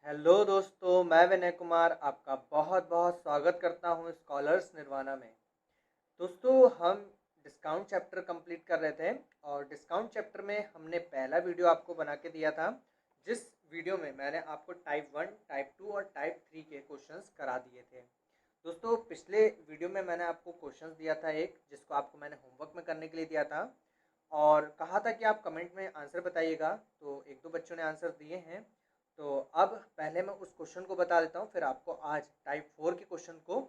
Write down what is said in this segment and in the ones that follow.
Hello दोस्तों, मैं विनय कुमार आपका बहुत बहुत स्वागत करता हूं स्कॉलर्स निर्वाणा में। दोस्तों, हम डिस्काउंट चैप्टर कंप्लीट कर रहे थे और डिस्काउंट चैप्टर में हमने पहला वीडियो आपको बना के दिया था, जिस वीडियो में मैंने आपको टाइप 1, टाइप 2 और टाइप 3 के क्वेश्चंस करा दिए थे। दोस्तों, पिछले वीडियो में मैंने आपको क्वेश्चंस दिया था एक, जिसको आपको मैंने होमवर्क में करने के लिए दिया था और कहा था कि आप कमेंट में आंसर बताइएगा। तो एक दो बच्चों ने आंसर दिए हैं। तो अब पहले मैं उस क्वेश्चन को बता देता हूँ, फिर आपको आज टाइप 4 के क्वेश्चन को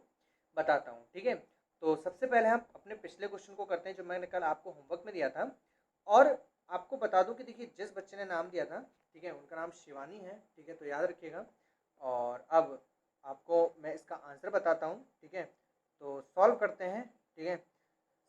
बताता हूँ, ठीक है। तो सबसे पहले हम अपने पिछले क्वेश्चन को करते हैं, जो मैंने कल आपको होमवर्क में दिया था। और आपको बता दूं कि देखिए, जिस बच्चे ने नाम दिया था, ठीक है, उनका नाम शिवानी है, ठीक है, तो याद रखिएगा। और अब आपको मैं इसका आंसर बताता हूँ, ठीक है। तो सॉल्व करते हैं, ठीक है।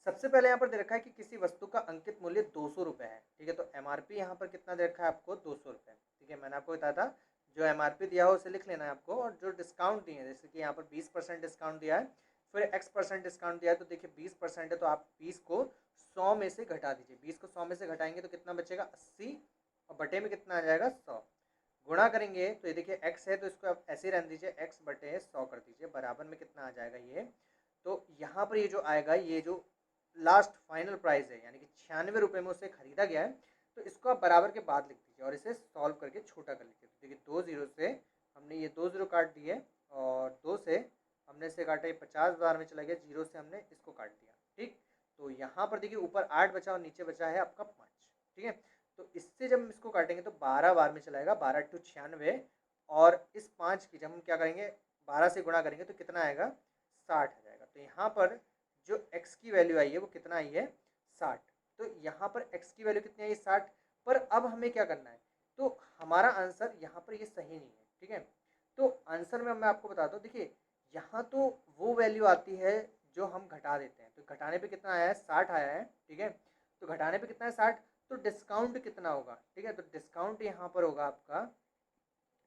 सबसे पहले यहाँ पर दे रखा है कि किसी वस्तु का अंकित मूल्य 200 रुपये है, ठीक है। तो एमआरपी यहाँ पर कितना दे रखा है आपको? 200 रुपये, ठीक है। मैंने आपको बताया था जो एमआरपी दिया हो उसे लिख लेना है आपको, और जो डिस्काउंट दिए हैं, जैसे कि यहाँ पर 20% डिस्काउंट दिया है, फिर x% डिस्काउंट दिया है, तो देखिए 20% है तो आप 20 को 100 में से घटा दीजिए। 20 को 100 में से घटाएंगे तो कितना बचेगा? 80, और बटे में कितना आ जाएगा? 100। गुणा करेंगे तो ये देखिए x है तो इसको आप ऐसे ही रहने दीजिए, x बटे 100 कर दीजिए, बराबर में कितना आ जाएगा ये। तो यहाँ पर ये जो आएगा, ये जो लास्ट फाइनल प्राइस है, यानी कि 96 रुपये में उसे खरीदा गया है, तो इसको आप बराबर के बाद लिख दीजिए और इसे सॉल्व करके छोटा कर लीजिए। तो देखिए 2 जीरो से हमने ये 2 जीरो काट दिए, और 2 से हमने इसे काटा, ये 50 बार में चला गया, जीरो से हमने इसको काट दिया, ठीक। तो यहाँ पर देखिए ऊपर 8 बचा और नीचे बचा है आपका 5, ठीक है। तो इससे जब हम इसको काटेंगे तो 12 बार में चलाएगा, 12 टू 96, और इस 5 की जब हम क्या करेंगे, 12 से गुणा करेंगे तो कितना आएगा? 60 आ जाएगा। तो यहाँ पर जो x की वैल्यू आई है वो कितना आई है? 60। तो यहाँ पर x की वैल्यू कितनी आई? 60। पर अब हमें क्या करना है? तो हमारा आंसर यहाँ पर ये सही नहीं है, ठीक है। तो आंसर में मैं आपको बताता हूँ, देखिए यहाँ तो वो वैल्यू आती है जो हम घटा देते हैं। तो घटाने पे कितना आया है? 60 आया है, ठीक है। तो घटाने पे कितना है? 60। तो डिस्काउंट कितना होगा? ठीक है, तो डिस्काउंट यहाँ पर होगा आपका,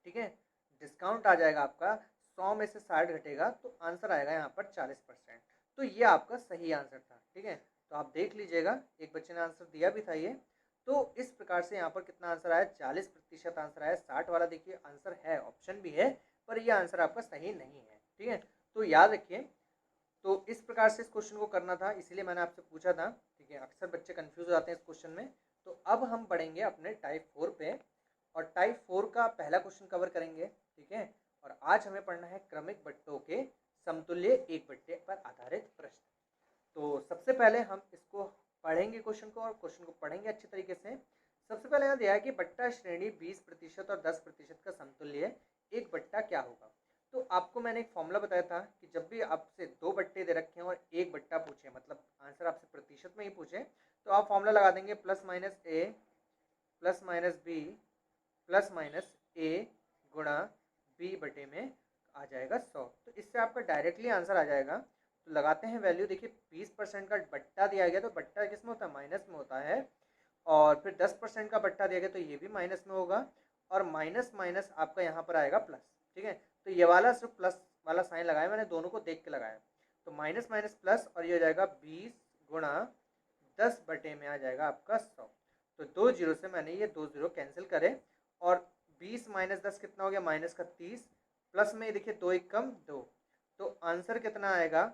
ठीक है। डिस्काउंट आ जाएगा आपका, 100 में से 60 घटेगा तो आंसर आएगा यहाँ पर 40%। तो ये आपका सही आंसर था, ठीक है। तो आप देख लीजिएगा, एक बच्चे ने आंसर दिया भी था ये। तो इस प्रकार से यहाँ पर कितना आंसर आया? 40% आंसर आया। 60 वाला देखिए आंसर है, ऑप्शन भी है, पर ये आंसर आपका सही नहीं है, ठीक है। तो याद रखिए, तो इस प्रकार से इस क्वेश्चन को करना था, इसीलिए मैंने आपसे पूछा था, ठीक है। अक्सर बच्चे कंफ्यूज हो जाते हैं इस क्वेश्चन में। तो अब हम बढ़ेंगे अपने टाइप 4 पे, और टाइप 4 का पहला क्वेश्चन कवर करेंगे, ठीक है। और आज हमें पढ़ना है क्रमिक बट्टों के समतुल्य एक बट्टे पर आधारित प्रश्न। तो सबसे पहले हम इसको पढ़ेंगे क्वेश्चन को, और क्वेश्चन को पढ़ेंगे अच्छे तरीके से। सबसे पहले यहाँ दिया है कि बट्टा श्रेणी 20% और 10% का समतुल्य एक बट्टा क्या होगा। तो आपको मैंने एक फॉर्मूला बताया था कि जब भी आपसे दो बट्टे दे रखे हैं और एक बट्टा पूछे, मतलब आंसर आपसे प्रतिशत में ही पूछे, तो आप फॉर्मूला लगा देंगे plus minus A plus minus B plus minus A गुणा बी बटे में आ जाएगा 100। तो इससे आपका डायरेक्टली आंसर आ जाएगा। तो लगाते हैं वैल्यू, देखिए 20% का बट्टा दिया गया, तो बट्टा किस में होता है? माइनस में होता है। और फिर 10% का बट्टा दिया गया तो ये भी माइनस में होगा, और माइनस माइनस आपका यहाँ पर आएगा प्लस, ठीक है। तो ये वाला सिर्फ प्लस वाला साइन लगाया, मैंने दोनों को देख के लगाया। तो माइनस माइनस प्लस, और ये हो जाएगा 20 गुणा 10 बटे में आ जाएगा आपका 100। तो 2 जीरो से मैंने ये 2 जीरो कैंसिल करे, और 20 माइनस 10 कितना हो गया? माइनस का 30, प्लस में देखिए 2 एक कम 2, तो आंसर कितना आएगा?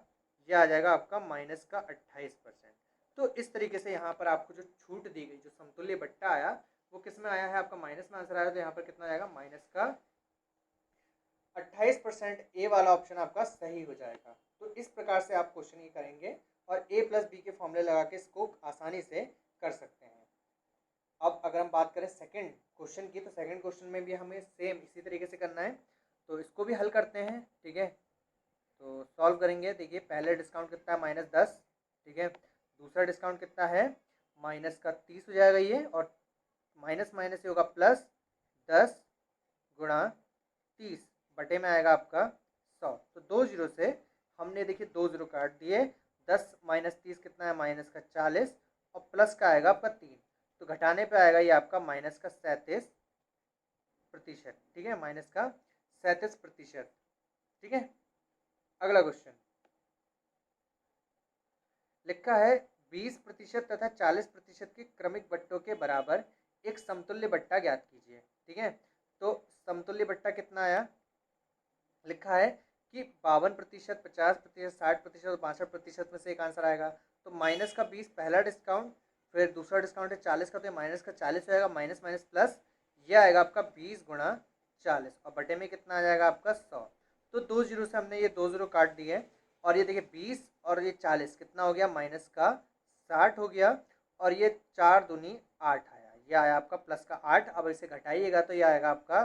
ये आ जाएगा आपका माइनस का 28%। तो इस तरीके से यहाँ पर आपको जो छूट दी गई, जो समतुल्य बट्टा आया, वो किस में आया है? आपका माइनस में आंसर आया। तो यहाँ पर कितना आएगा? माइनस का 28%। ए वाला ऑप्शन आपका सही हो जाएगा। तो इस प्रकार से आप क्वेश्चन ये करेंगे, और ए प्लस बी के फॉर्मूले लगा के इसको आसानी से कर सकते हैं। अब अगर हम बात करें सेकंड क्वेश्चन की, तो सेकंड क्वेश्चन में भी हमें सेम इसी तरीके से करना है। तो इसको भी हल करते हैं, ठीक है। तो सॉल्व करेंगे, देखिए पहले डिस्काउंट कितना है? -10, ठीक है। दूसरा डिस्काउंट कितना है? माइनस का 30 हो जाएगा ये, और माइनस माइनस से होगा प्लस 10 गुणा 30 बटे में आएगा आपका 100। तो 2 जीरो से हमने देखिए 2 जीरो काट दिए। 10 माइनस 30 कितना है? माइनस का 40, और प्लस का आएगा आपका 3। तो घटाने पे आएगा ये आपका माइनस का 37%, ठीक है। माइनस का 37%, ठीक है। अगला क्वेश्चन लिखा है 20% तथा 40% के क्रमिक बट्टों के बराबर एक समतुल्य बट्टा ज्ञात कीजिए, ठीक है। तो समतुल्य बट्टा कितना आया, लिखा है कि 52%, 50%, 60% और 62% में से एक आंसर आएगा। तो माइनस का 20 पहला डिस्काउंट, फिर दूसरा डिस्काउंट है 40 का, तो माइनस का 40 हो जाएगा, माइनस माइनस प्लस, ये आएगा आपका 20 गुणा 40 और बटे में कितना आ जाएगा आपका 100। तो 2 जीरो से हमने ये 2 जीरो काट दिए और ये देखिए 20 और ये 40 कितना हो गया, माइनस का 60 हो गया और ये 4 दूनी 8 आया, ये आया आपका प्लस का 8। अब इसे घटाइएगा तो ये आएगा आपका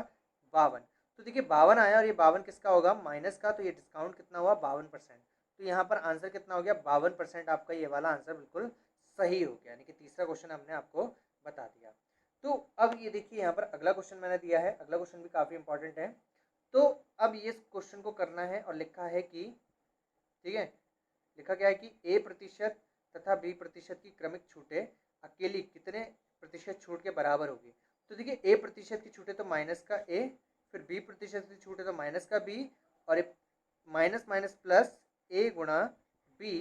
52। तो देखिए 52 आया और ये 52 किसका होगा, माइनस का, तो ये डिस्काउंट कितना हुआ 52%। तो यहाँ पर आंसर कितना हो गया 52%, आपका ये वाला आंसर बिल्कुल सही हो गया, यानी कि तीसरा क्वेश्चन हमने आपको बता दिया। तो अब ये देखिए यहाँ पर अगला क्वेश्चन मैंने दिया है, अगला क्वेश्चन भी काफ़ी इंपॉर्टेंट है। तो अब ये क्वेश्चन को करना है और लिखा है कि, ठीक है, लिखा गया है कि ए प्रतिशत तथा बी प्रतिशत की क्रमिक छूटें अकेली कितने प्रतिशत छूट के बराबर होगी। तो देखिए ए प्रतिशत की छूटें तो माइनस का ए, फिर बी प्रतिशत की छूटें तो माइनस का बी, और माइनस माइनस प्लस ए गुणा बी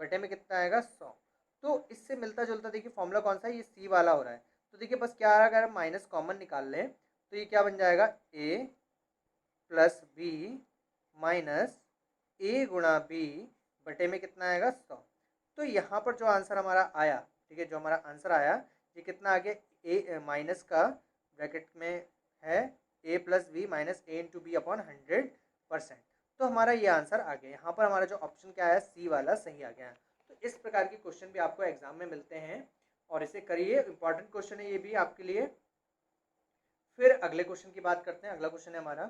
बटे में कितना आएगा 100। तो इससे मिलता जुलता देखिए फॉर्मूला कौन सा है, ये सी वाला हो रहा है। तो देखिए बस क्या आ रहा है, अगर माइनस कॉमन निकाल लें तो ये क्या बन जाएगा, ए प्लस बी माइनस ए गुणा बी बटे में कितना आएगा 100। तो यहाँ पर जो आंसर हमारा आया, ठीक है, जो हमारा आंसर आया ये कितना आ गया, ए माइनस का ब्रैकेट में है ए प्लस बी माइनस ए इंटू बी अपॉन 100%। तो हमारा ये आंसर आ गया। यहाँ पर हमारा जो ऑप्शन क्या है, सी वाला सही आ गया। तो इस प्रकार के क्वेश्चन भी आपको एग्जाम में मिलते हैं और इसे करिए, इंपॉर्टेंट क्वेश्चन है ये भी आपके लिए। फिर अगले क्वेश्चन की बात करते हैं। अगला क्वेश्चन है हमारा,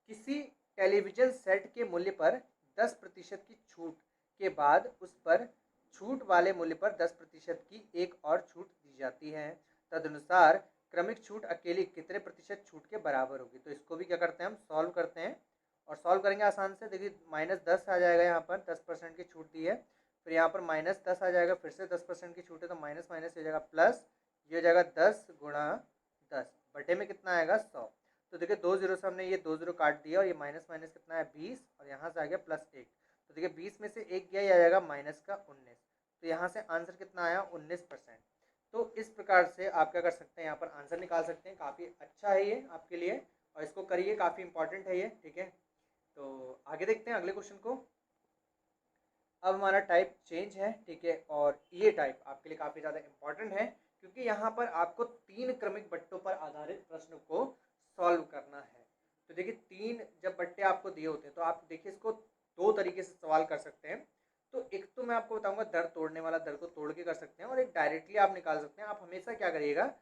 किसी टेलीविजन सेट के मूल्य पर 10% की छूट के बाद उस पर छूट वाले मूल्य पर 10% की एक और छूट दी जाती है। तदनुसार क्रमिक छूट अकेली कितने प्रतिशत छूट के बराबर होगी। तो इसको भी क्या करते हैं, हम सॉल्व करते हैं और सॉल्व करेंगे आसान से। देखिए -10 आ जाएगा, यहाँ पर 10% की छूट दी है, फिर यहाँ पर -10 आ जाएगा, फिर से 10% की छूट है तो माइनस माइनस हो जाएगा प्लस, ये हो जाएगा 10 गुणा 10 बटे में कितना आएगा 100। तो देखिए 2 जीरो से हमने ये 2 जीरो काट दिया और ये माइनस माइनस कितना है 20 और यहाँ से आ गया +1। तो देखिए 20 में से एक गया, ये आ जाएगा माइनस का 19। तो यहाँ से आंसर कितना आया 19%। तो इस प्रकार से आप क्या कर सकते हैं, यहाँ पर आंसर निकाल सकते हैं। काफ़ी अच्छा है ये आपके लिए और इसको करिए, काफ़ी इंपॉर्टेंट है ये, ठीक है। तो आगे देखते हैं अगले क्वेश्चन को। अब हमारा टाइप चेंज है, ठीक है, और ये टाइप आपके लिए काफ़ी ज़्यादा इंपॉर्टेंट है क्योंकि यहाँ पर आपको 3 क्रमिक बट्टों पर आधारित प्रश्न को सॉल्व करना है। तो देखिए 3 जब बट्टे आपको दिए होते हैं तो आप देखिए इसको 2 तरीके से सवाल कर सकते हैं। तो एक तो मैं आपको बताऊंगा दर तोड़ने वाला, दर को तोड़ के कर सकते हैं, और एक डायरेक्टली आप निकाल सकते हैं। आप हमेशा क्या करिएगा,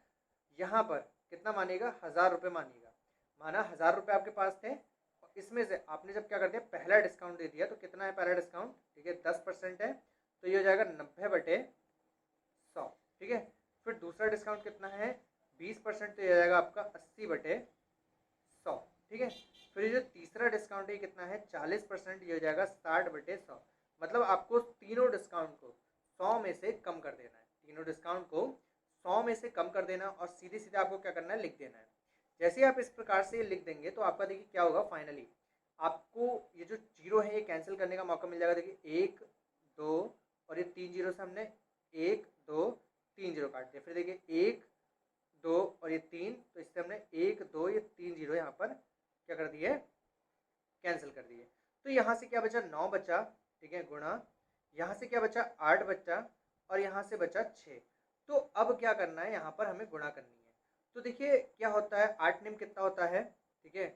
यहाँ पर कितना मानिएगा, 1000 रुपये मानिएगा। माना 1000 रुपये आपके पास थे, इसमें से आपने जब क्या कर दिया, पहला डिस्काउंट दे दिया, तो कितना है पहला डिस्काउंट, ठीक है 10% है, तो ये हो जाएगा 90/100, ठीक है। फिर दूसरा डिस्काउंट कितना है 20%, तो ये हो जाएगा आपका 80/100, ठीक है। फिर ये जो तीसरा डिस्काउंट है कितना है 40%, ये हो जाएगा 60/100। मतलब आपको तीनों डिस्काउंट को 100 में से कम कर देना है, तीनों डिस्काउंट को 100 में से कम कर देना और सीधे सीधे आपको क्या करना है, लिख देना है। जैसे ही आप इस प्रकार से लिख देंगे तो आपका देखिए क्या होगा, फाइनली आपको ये जो जीरो है ये कैंसिल करने का मौका मिल जाएगा। देखिए 1 2 और ये 3 जीरो से हमने 1 2 3 जीरो काट दिया, फिर देखिए 1 2 और ये 3, तो इससे हमने 1 2 ये 3 जीरो यहाँ पर क्या कर दिए, कैंसिल कर दिए। तो यहाँ से क्या बचा 9 बचा, ठीक है, गुणा यहाँ से क्या बचा 8 बचा और यहाँ से बचा 6। तो अब क्या करना है, यहाँ पर हमें गुणा करनी है। तो देखिए क्या होता है, 8 निम कितना होता है, ठीक है,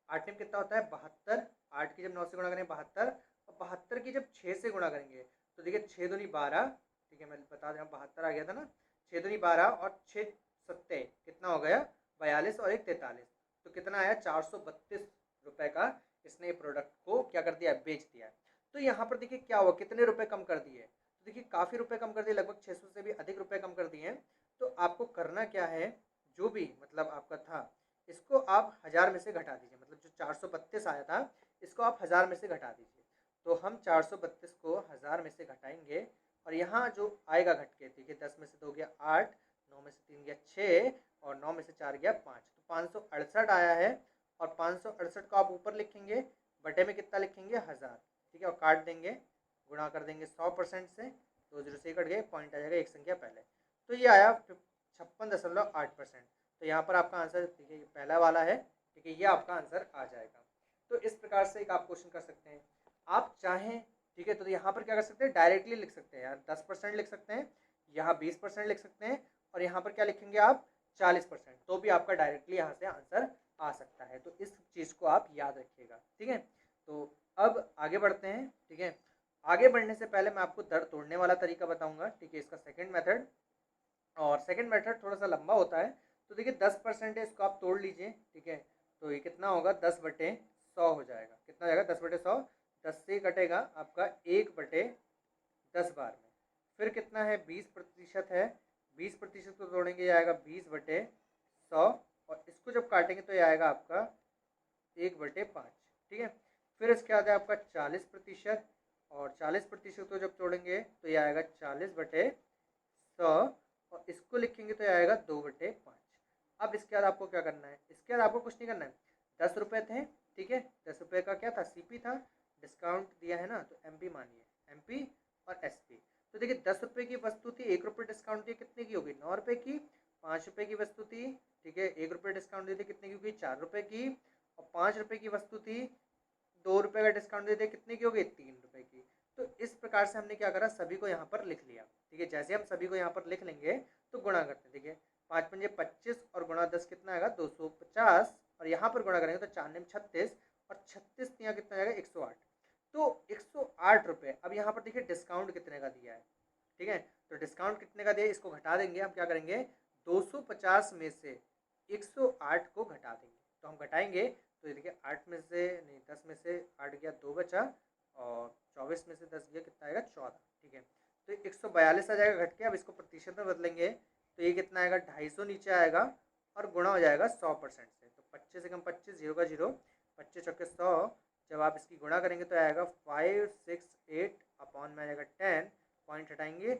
8 निम कितना होता है 72। 8 की जब 9 से गुणा करेंगे 72, और 72 की जब 6 से गुणा करेंगे तो देखिए 6 दूनी 12, ठीक है, मैं बता दें 72 आ गया था ना, 6 दूनी 12 और 6 सत्ते कितना हो गया 42 और 1 43। तो कितना आया 432 रुपए का इसने प्रोडक्ट को क्या कर दिया, बेच दिया। तो यहाँ पर देखिए क्या हुआ, कितने रुपए कम कर दिए, तो देखिए काफ़ी रुपए कम कर दिए, लगभग 600 से भी अधिक रुपए कम कर दिए हैं। तो आपको करना क्या है, जो भी मतलब आपका था इसको आप 1000 में से घटा दीजिए, मतलब जो 432 आया था इसको आप 1000 में से घटा दीजिए। तो हम 432 को 1000 में से घटाएंगे और यहाँ जो आएगा घट के, देखिए 10 में से 2 गया 8, 9 में से 3 गया 6 और 9 में से 4 गया 5, तो 568 आया है। और 568 को आप ऊपर लिखेंगे, बटे में कितना लिखेंगे 1000, ठीक है, और काट देंगे, गुणा कर देंगे 100% से, 2 जीरो से कट गए, पॉइंट आ जाएगा एक संख्या पहले। तो ये आया 56.8%। तो यहाँ पर आपका आंसर देखिए पहला वाला है, ठीक है, ये आपका आंसर आ जाएगा। तो इस प्रकार से एक आप क्वेश्चन कर सकते हैं। आप चाहें, ठीक है, तो यहाँ पर क्या कर सकते हैं, डायरेक्टली लिख सकते हैं यार, 10% लिख सकते हैं, यहाँ 20% लिख सकते हैं, और यहाँ पर क्या लिखेंगे आप 40%, तो भी आपका डायरेक्टली यहाँ से आंसर आ सकता है। तो इस चीज़ को आप याद रखिएगा, ठीक है। तो अब आगे बढ़ते हैं, ठीक है। आगे बढ़ने से पहले मैं आपको दर तोड़ने वाला तरीका बताऊंगा, ठीक है, इसका सेकंड मेथड। और सेकंड मेथड थोड़ा सा लंबा होता है। तो देखिए 10% है, इसको आप तोड़ लीजिए, ठीक है। तो ये कितना होगा, 10/100 हो जाएगा। कितना हो जाएगा, 10/100। 10 से कटेगा आपका 1/10 बार में। फिर कितना है, 20% है। 20% को तोड़ेंगे, ये आएगा 20/100, और इसको जब काटेंगे तो ये आएगा आपका 1/5, ठीक है। फिर इसके बाद है आपका 40%, और 40% को जब तोड़ेंगे तो ये आएगा 40/100, और इसको लिखेंगे तो ये आएगा 2/5। अब इसके बाद आपको क्या करना है, इसके बाद आपको कुछ नहीं करना है। 10 रुपये थे, ठीक है, 10 रुपये का क्या था, सीपी था, डिस्काउंट दिया है ना, तो एमपी मानिए, एमपी और एसपी। तो देखिए 10 रुपये की वस्तु थी, 1 रुपये डिस्काउंट दिया, कितने की होगी, 9 रुपये की। 5 रुपये की वस्तु थी, ठीक है, 1 रुपये डिस्काउंट देते, कितने की होगी, 4 रुपये की। और 5 रुपये की वस्तु थी, 2 रुपये का डिस्काउंट देते, कितने की हो गई, 3 रुपये की। तो इस प्रकार से हमने क्या करा, सभी को यहाँ पर लिख लिया, ठीक है। जैसे हम सभी को यहाँ पर लिख लेंगे तो गुणा करते हैं, देखिए 5 पंजे 25, और गुणा 10 कितना आएगा, 250, और यहाँ पर गुणा करेंगे तो 4 ने 36, और 36 यहाँ कितना आएगा, 108। तो 108 रुपये। अब यहाँ पर देखिए डिस्काउंट कितने का दिया है, ठीक है, तो डिस्काउंट कितने का दिया, इसको घटा देंगे। हम क्या करेंगे, 250 में से 108 को घटा देंगे। तो हम घटाएंगे तो ये देखिए 8 में से नहीं, 10 में से 8 गया, 2 बचा, और 24 में से 10 गया, कितना आएगा, 14, ठीक है। तो 142 आ जाएगा घट के। अब इसको प्रतिशत में बदलेंगे तो ये कितना आएगा, 250 नीचे आएगा, और गुणा हो जाएगा 100% से। तो 25 से कम 25, 0 का 0, 25 चौके 100। जब आप इसकी गुणा करेंगे तो आएगा 568 अपॉन में आ जाएगा 10, पॉइंट हटाएंगे,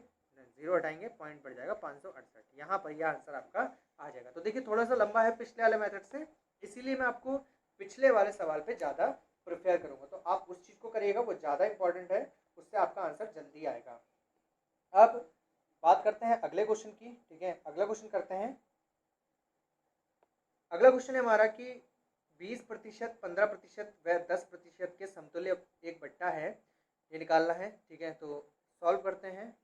0 हटाएंगे, पॉइंट बढ़ जाएगा 568। यहाँ पर यह आंसर आपका आ जाएगा। तो देखिए थोड़ा सा लंबा है पिछले वाले मेथड से, इसीलिए मैं आपको पिछले वाले सवाल पे ज़्यादा प्रिपेयर करूँगा। तो आप उस चीज़ को करिएगा, वो ज़्यादा इंपॉर्टेंट है, उससे आपका आंसर जल्दी आएगा। अब बात करते हैं अगले क्वेश्चन की, ठीक है। अगला क्वेश्चन करते हैं। अगला क्वेश्चन है हमारा कि 20%, 15% व 10% के समतुल्य एक बट्टा है, ये निकालना है, ठीक है। तो सॉल्व करते हैं।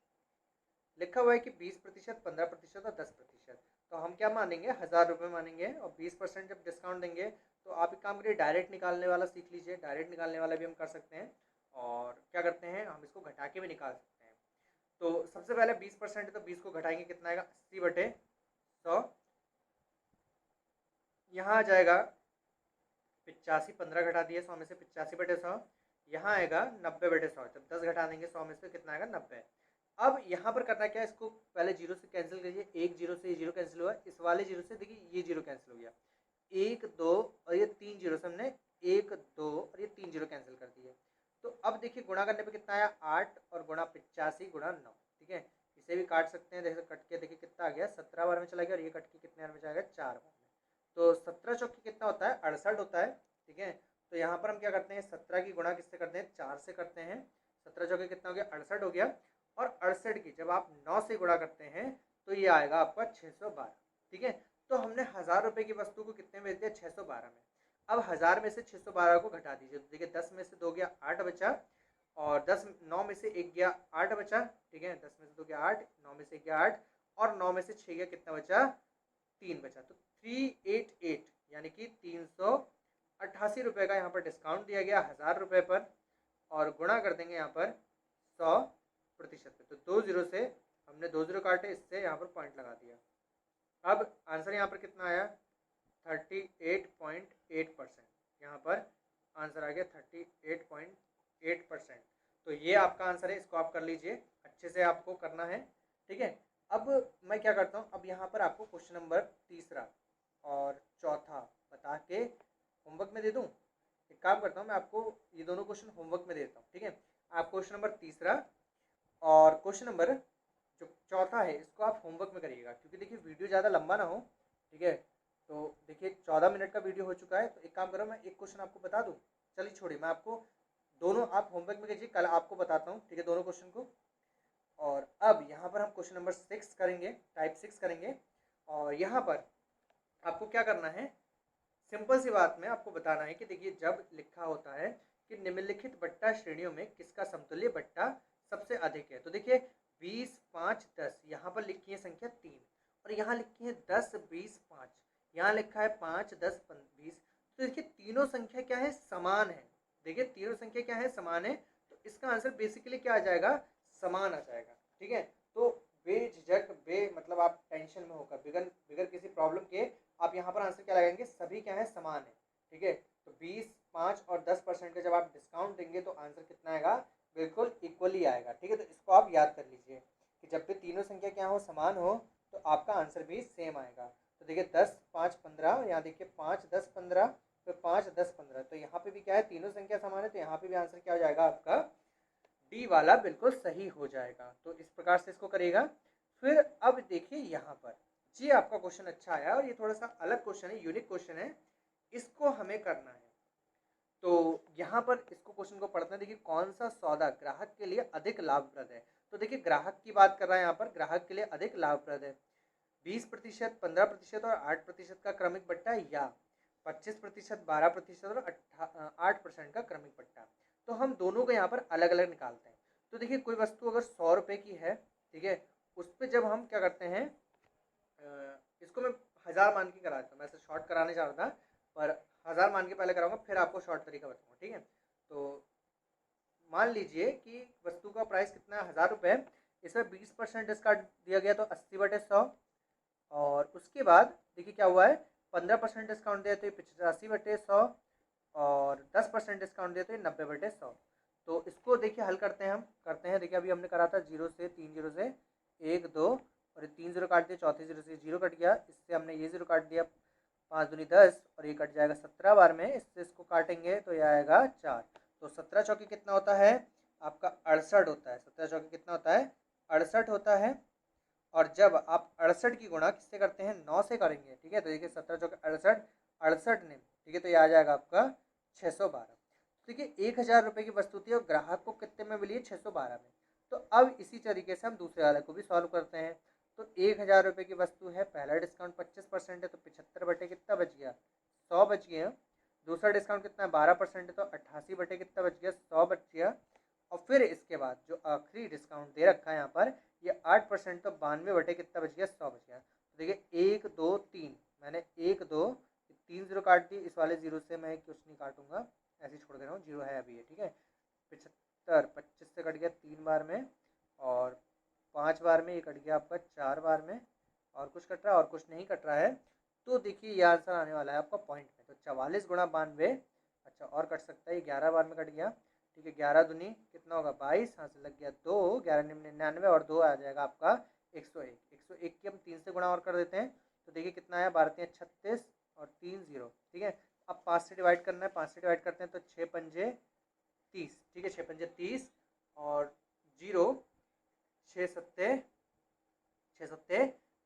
लिखा हुआ है कि 20%, 15% और 10%। तो हम क्या मानेंगे, 1000 रुपये मानेंगे, और 20% जब डिस्काउंट देंगे तो आप एक काम करिए, डायरेक्ट निकालने वाला सीख लीजिए। डायरेक्ट निकालने वाला भी हम कर सकते हैं, और क्या करते हैं, हम इसको घटा के भी निकाल सकते हैं। तो सबसे पहले 20% है, तो 20 को घटाएंगे, कितना आएगा, 80/100। यहाँ आ जाएगा 85, 15 घटा दिए 100 में से, 85/100। यहाँ आएगा 90/100। जब 10 घटा देंगे 100 में से, कितना आएगा, 90। अब यहाँ पर करना क्या है, इसको पहले जीरो से कैंसिल करिए। एक जीरो से ये जीरो कैंसिल हुआ, इस वाले जीरो से देखिए ये जीरो कैंसिल हो गया, 1 2 और ये 3 जीरो से हमने 1 2 और ये 3 जीरो कैंसिल कर दिए। तो अब देखिए गुणा करने पे कितना आया, 8, और गुणा 85 गुणा 9, ठीक है। इसे भी काट सकते हैं, जैसे कट के देखिए कितना आ गया, 17 बार में चला गया, और ये कट के कितने बार में जाएगा, 4 बार में। तो 17 चौके कितना होता है, 68 होता है, ठीक है। तो यहाँ पर हम क्या करते हैं, 17 की गुणा किससे करते हैं, 4 से करते हैं। 17 चौके कितना हो गया, 68 हो गया। और 68 की जब आप 9 से गुणा करते हैं तो ये आएगा आपका 612, ठीक है। तो हमने 1000 रुपये की वस्तु को कितने में बेच दिया, 612 में। अब 1000 में से 612 को घटा दीजिए, तो देखिए 10 में से 2 गया, 8 बचा, और 9 में से 1 गया, 8 बचा, ठीक है। 10 में से 2 गया 8, 9 में से 1 गया 8, और 9 में से 6 गया, कितना बचा, 3 बचा। तो 388 यानी कि 388 रुपये का यहाँ पर डिस्काउंट दिया गया 1000 रुपये पर, और गुणा कर देंगे यहाँ पर 100% पे। तो 2 जीरो से हमने 2 जीरो काटे, इससे यहाँ पर पॉइंट लगा दिया। अब आंसर यहाँ पर कितना आया, 38.8%। यहाँ पर आंसर आ गया 38.8%। तो ये आपका आंसर है, इसको आप कर लीजिए, अच्छे से आपको करना है, ठीक है। अब मैं क्या करता हूँ, अब यहाँ पर आपको क्वेश्चन नंबर तीसरा और चौथा बता के होमवर्क में दे दूँ। एक काम करता हूँ, मैं आपको ये दोनों क्वेश्चन होमवर्क में देता हूँ, ठीक है। आप क्वेश्चन नंबर तीसरा और क्वेश्चन नंबर जो चौथा है, इसको आप होमवर्क में करिएगा, क्योंकि देखिए वीडियो ज़्यादा लंबा ना हो, ठीक है। तो देखिए 14 मिनट का वीडियो हो चुका है, तो एक काम करो, मैं एक क्वेश्चन आपको बता दूँ। चलिए छोड़िए, मैं आपको दोनों आप होमवर्क में कीजिए, कल आपको बताता हूँ, ठीक है, दोनों क्वेश्चन को। और अब यहाँ पर हम क्वेश्चन नंबर 6 करेंगे, टाइप 6 करेंगे। और यहाँ पर आपको क्या करना है, सिंपल सी बात में आपको बताना है कि देखिए जब लिखा होता है कि निम्नलिखित बट्टा श्रेणियों में किसका समतुल्य बट्टा सबसे अधिक है, तो देखिए 20, 5, 10, यहाँ पर लिखी है संख्या 3 और यहाँ लिखी है 10, 20, 5, यहाँ लिखा है 5, 10, 20। तो देखिए तीनों संख्या क्या है, समान है। देखिए तीनों संख्या क्या है, समान है। तो इसका आंसर बेसिकली क्या आ जाएगा, समान आ जाएगा। ठीक है, तो बेझिझक मतलब आप टेंशन में होकर बिगर बिगर किसी प्रॉब्लम के आप यहाँ पर आंसर क्या लगाएंगे, सभी क्या है, समान है। ठीक है, तो 20, 5 और 10% का जब आप डिस्काउंट देंगे तो आंसर कितना आएगा, बिल्कुल इक्वली आएगा। ठीक है, तो इसको आप याद कर लीजिए कि जब भी तीनों संख्या क्या हो, समान हो, तो आपका आंसर भी सेम आएगा। तो देखिए 10, 5, 15, यहाँ देखिए 5, 10, 15, फिर 5, 10, 15, तो यहाँ पे भी क्या है, तीनों संख्या समान है, तो यहाँ पे भी आंसर क्या हो जाएगा आपका, डी वाला बिल्कुल सही हो जाएगा। तो इस प्रकार से इसको करेगा। फिर अब देखिए यहाँ पर जी आपका क्वेश्चन अच्छा आया और ये थोड़ा सा अलग क्वेश्चन है, यूनिक क्वेश्चन है, इसको हमें करना है। तो यहाँ पर इसको क्वेश्चन को पढ़ते हैं। देखिए कौन सा सौदा ग्राहक के लिए अधिक लाभप्रद है। तो देखिए ग्राहक की बात कर रहा है यहाँ पर, ग्राहक के लिए अधिक लाभप्रद है 20%, 15% और 8% का क्रमिक बट्टा, या 25%, 12% और 8% का क्रमिक बट्टा। तो हम दोनों को यहाँ पर अलग अलग निकालते हैं। तो देखिए कोई वस्तु अगर 100 रुपये की है, ठीक है, उस पर जब हम क्या करते हैं, इसको मैं 1000 मान के करा देता हूँ। मैं ऐसे शॉर्ट कराने जा रहा था, पर 1000 मान के पहले कराऊंगा, फिर आपको शॉर्ट तरीका बताऊंगा। ठीक है, तो मान लीजिए कि वस्तु का प्राइस कितना है, 1000 रुपये। इसमें 20% डिस्काउंट दिया गया तो 80/100, और उसके बाद देखिए क्या हुआ है, 15% डिस्काउंट दिया तो ये 85/100, और 10% डिस्काउंट दिया तो ये 90/100। तो इसको देखिए हल करते हैं, हम करते हैं। देखिए अभी हमने करा था 0 से 3 0 से 1 2, और ये 3 0 काट दिया, चौथे 0 से 0 कट गया, इससे हमने ये 0 काट दिया, 5 दूनी 10, और ये कट जाएगा 17 बार में, इससे इसको काटेंगे तो ये आएगा 4। तो 17 चौके कितना होता है आपका, 68 होता है। 17 चौके कितना होता है, 68 होता है। और जब आप 68 की गुणा किससे करते हैं, 9 से करेंगे। ठीक है, तो देखिए 17 चौके 68, 68 ने, ठीक है, तो ये आ जाएगा आपका 612। देखिए 1000 रुपये की वस्तु थी और ग्राहक को कितने में मिली है, 612 में। तो अब इसी तरीके से हम दूसरे वाले को भी सॉल्व करते हैं। तो 1000 रुपये की वस्तु है, पहला डिस्काउंट 25% है, तो 75 बटे कितना बच गया, 100 बच गया। दूसरा डिस्काउंट कितना है, 12% है, तो 88 बटे कितना बच गया, 100 बच गया। और फिर इसके बाद जो आखिरी डिस्काउंट दे रखा है यहाँ पर, ये 8%, तो 92 बटे कितना बच गया, 100 बच गया। तो देखिए 1 2 3, मैंने 1 2 3 0 काट दिए, इस वाले 0 से मैं कुछ नहीं काटूंगा, ऐसे ही छोड़ दे रहा हूँ, 0 है अभी ये। ठीक है, 75 25 से कट गया 3 बार में, और 5 बार में ये कट गया आपका 4 बार में, और कुछ कट रहा है और कुछ नहीं कट रहा है। तो देखिए ये आंसर आने वाला है आपका पॉइंट में। तो 44 गुणा 92, अच्छा और कट सकता है, ये 11 बार में कट गया। ठीक है, 11 दूनी कितना होगा 22, यहाँ से लग गया 2, 11 99, और 2 आ जाएगा आपका 101। 101 की हम 3 से गुणा और कर देते हैं, तो देखिए कितना आया, 12 36 और 3 0। ठीक है, अब 5 से डिवाइड करना है, 5 से डिवाइड करते हैं तो 6 पंजे 30। ठीक है, 6 पंजे 30, और 0, 6 सत्ते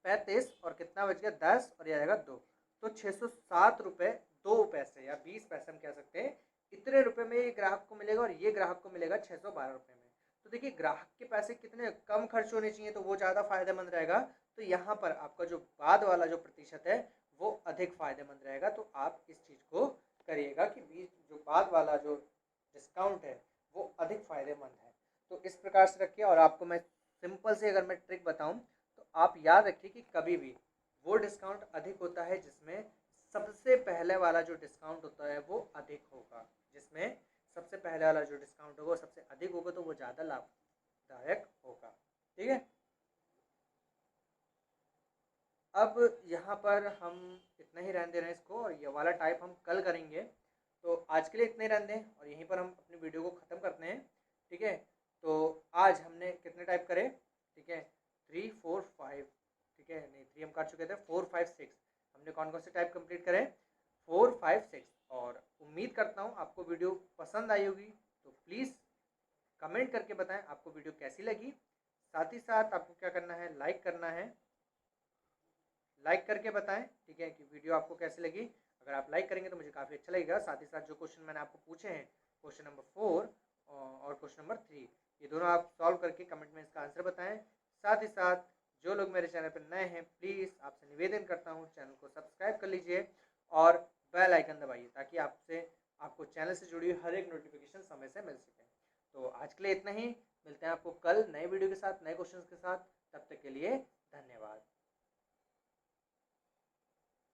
35, और कितना बच गया 10, और यह आएगा 2। तो 607 रुपये 2 पैसे या 20 पैसे हम कह सकते हैं, इतने रुपए में ये ग्राहक को मिलेगा, और ये ग्राहक को मिलेगा 612 रुपये में। तो देखिए ग्राहक के पैसे कितने कम खर्च होने चाहिए, तो वो ज़्यादा फायदेमंद रहेगा। तो यहाँ पर आपका जो बाद वाला जो प्रतिशत है वो अधिक फायदेमंद रहेगा। तो आप इस चीज़ को करिएगा कि जो बाद वाला जो डिस्काउंट है वो अधिक फायदेमंद है। तो इस प्रकार से रखिए। और आपको मैं सिंपल से अगर मैं ट्रिक बताऊं, तो आप याद रखिए कि कभी भी वो डिस्काउंट अधिक होता है जिसमें सबसे पहले वाला जो डिस्काउंट होता है वो अधिक होगा। जिसमें सबसे पहले वाला जो डिस्काउंट होगा वो सबसे अधिक होगा, तो वो ज़्यादा लाभदायक होगा। ठीक है, अब यहाँ पर हम इतना ही रहने दे रहे हैं इसको, और ये वाला टाइप हम कल करेंगे। तो आज के लिए इतने ही रहने दें, और यहीं पर हम अपनी वीडियो को ख़त्म करते हैं। ठीक है, तो आज हमने कितने टाइप करे, ठीक है, 3 4 5, ठीक है, नहीं 3 हम कर चुके थे, 4 5 6 हमने कौन कौन से टाइप कंप्लीट करें, 4 5 6। और उम्मीद करता हूँ आपको वीडियो पसंद आई होगी। तो प्लीज़ कमेंट करके बताएं आपको वीडियो कैसी लगी। साथ ही साथ आपको क्या करना है, लाइक करना है, लाइक करके बताएं, ठीक है, कि वीडियो आपको कैसी लगी। अगर आप लाइक करेंगे तो मुझे काफ़ी अच्छा लगेगा। साथ ही साथ जो क्वेश्चन मैंने आपको पूछे हैं, क्वेश्चन नंबर 4 और क्वेश्चन नंबर 3, ये दोनों आप सॉल्व करके कमेंट में इसका आंसर बताएं। साथ ही साथ जो लोग मेरे चैनल पर नए हैं प्लीज़ आपसे निवेदन करता हूँ चैनल को सब्सक्राइब कर लीजिए और बेल आइकन दबाइए ताकि आपको चैनल से जुड़ी हुई हर एक नोटिफिकेशन समय से मिल सके। तो आज के लिए इतना ही, मिलते हैं आपको कल नए वीडियो के साथ, नए क्वेश्चंस के साथ। तब तक के लिए धन्यवाद।